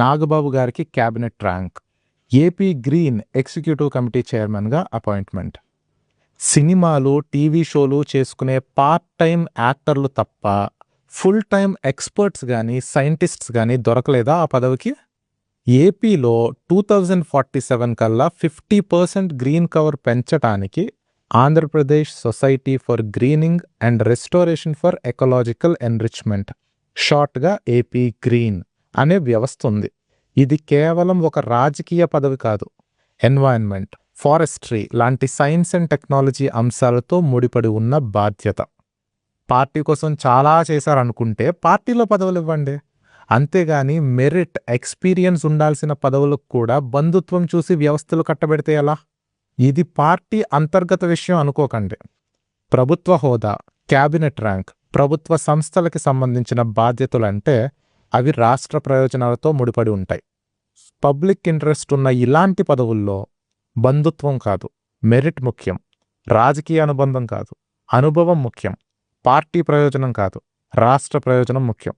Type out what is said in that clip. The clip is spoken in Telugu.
నాగబాబు గారికి cabinet rank. AP green executive committee చైర్మన్గా అపాయింట్మెంట్. సినిమాలు, టీవీ షోలు చేసుకునే పార్ట్ టైం యాక్టర్లు తప్ప ఫుల్ టైం ఎక్స్పర్ట్స్ కానీ సైంటిస్ట్స్ కానీ దొరకలేదా ఆ పదవికి? ఏపీలో 2047 కల్లా 50% గ్రీన్ కవర్ పెంచటానికి Andhra Pradesh society for greening and restoration for ecological enrichment, షార్ట్గా ఏపీ గ్రీన్ అనే వ్యవస్థ ఉంది. ఇది కేవలం ఒక రాజకీయ పదవి కాదు. ఎన్వైరన్మెంట్, ఫారెస్ట్రీ లాంటి సైన్స్ అండ్ టెక్నాలజీ అంశాలతో ముడిపడి ఉన్న బాధ్యత. పార్టీ కోసం చాలా చేశారనుకుంటే పార్టీలో పదవులు ఇవ్వండి. అంతేగాని మెరిట్, ఎక్స్పీరియన్స్ ఉండాల్సిన పదవులకు కూడా బంధుత్వం చూసి వ్యవస్థలు కట్టబెడితే ఎలా? ఇది పార్టీ అంతర్గత విషయం అనుకోకండి. ప్రభుత్వ హోదా, క్యాబినెట్ ర్యాంక్, ప్రభుత్వ సంస్థలకి సంబంధించిన బాధ్యతలంటే అవి రాష్ట్ర ప్రయోజనాలతో ముడిపడి ఉంటాయి. పబ్లిక్ ఇంట్రెస్ట్ ఉన్న ఇలాంటి పదవుల్లో బంధుత్వం కాదు, మెరిట్ ముఖ్యం. రాజకీయ అనుబంధం కాదు, అనుభవం ముఖ్యం. పార్టీ ప్రయోజనం కాదు, రాష్ట్ర ప్రయోజనం ముఖ్యం.